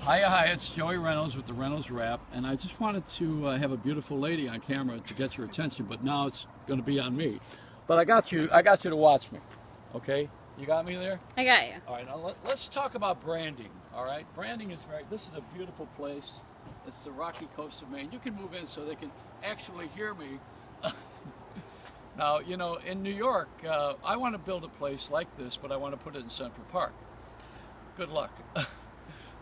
Hi, it's Joey Reynolds with the Reynolds Wrap, and I just wanted to have a beautiful lady on camera to get your attention, but now it's going to be on me. But I got you to watch me, okay? You got me there? I got you. All right, now let's talk about branding, all right? Branding is this is a beautiful place. It's the Rocky Coast of Maine. You can move in so they can actually hear me. Now, you know, in New York, I want to build a place like this, but I want to put it in Central Park. Good luck.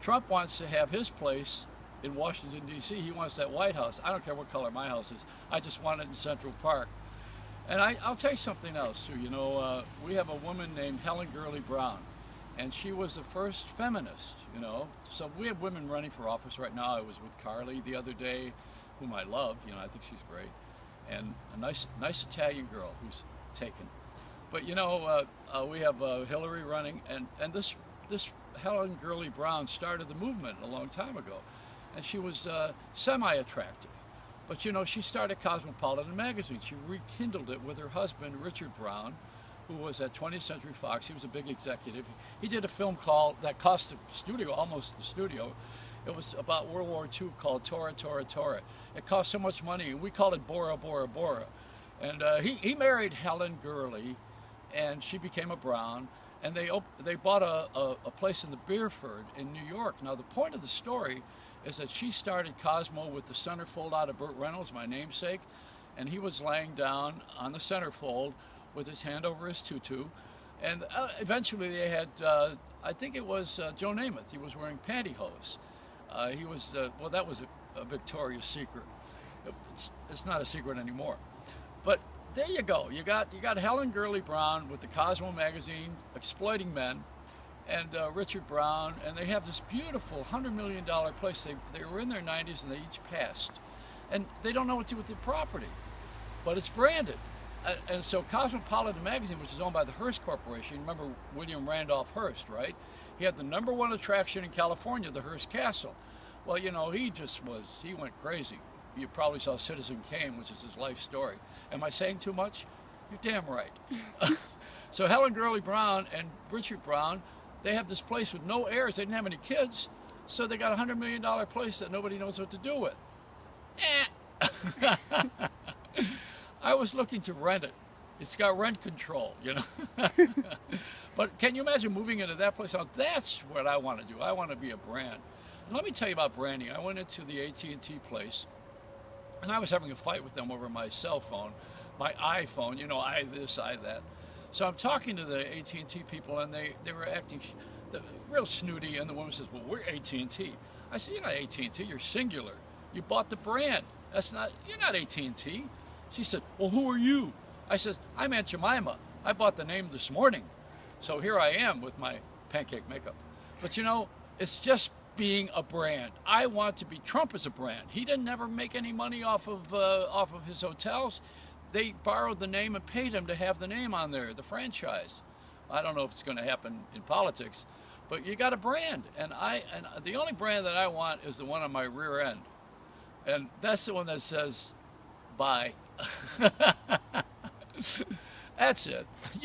Trump wants to have his place in Washington, D.C. He wants that White House. I don't care what color my house is. I just want it in Central Park. And I'll tell you something else, too. You know, we have a woman named Helen Gurley Brown, and she was the first feminist, you know. So we have women running for office right now. I was with Carly the other day, whom I love. You know, I think she's great. And a nice Italian girl who's taken. But, you know, we have Hillary running, and this Helen Gurley Brown started the movement a long time ago, and she was semi-attractive. But you know, she started Cosmopolitan magazine. She rekindled it with her husband, Richard Brown, who was at 20th Century Fox. He was a big executive. He did a film that cost the studio, almost the studio. It was about World War II called Tora, Tora, Tora. It cost so much money. We called it Bora, Bora, Bora. And he married Helen Gurley, and she became a Brown. And they bought a place in the Beerford in New York. Now the point of the story is that she started Cosmo with the centerfold out of Burt Reynolds, my namesake, and he was laying down on the centerfold with his hand over his tutu. And eventually they had, I think it was Joe Namath. He was wearing pantyhose. He was, well, that was a Victoria's Secret. It's not a secret anymore. But there you go. You got Helen Gurley Brown with the Cosmo magazine exploiting men, and Richard Brown, and they have this beautiful $100 million place. They were in their 90s and they each passed, and they don't know what to do with the property, but it's branded. And so Cosmopolitan magazine, which is owned by the Hearst Corporation, remember William Randolph Hearst, right? He had the #1 attraction in California, the Hearst Castle. Well, you know, he went crazy. You probably saw Citizen Kane, which is his life story. Am I saying too much? You're damn right. So Helen Gurley Brown and Richard Brown, they have this place with no heirs. They didn't have any kids, so they got a $100 million place that nobody knows what to do with. I was looking to rent it. It's got rent control, you know. But can you imagine moving into that place? Now, that's what I want to do. I want to be a brand. And let me tell you about branding. I went into the AT&T place, and I was having a fight with them over my cell phone, my iPhone, you know, I this, I that. So I'm talking to the AT&T people, and they were acting real snooty, and the woman says, well, we're AT&T. I said, you're not AT&T, you're singular. You bought the brand. You're not AT&T. She said, well, who are you? I said, I'm Aunt Jemima. I bought the name this morning. So here I am with my pancake makeup. But you know, it's just being a brand. I want to be Trump as a brand. He didn't never make any money off of his hotels. They borrowed the name and paid him to have the name on there, the franchise. I don't know if it's going to happen in politics, but you got a brand, and the only brand that I want is the one on my rear end, and that's the one that says bye. That's it. You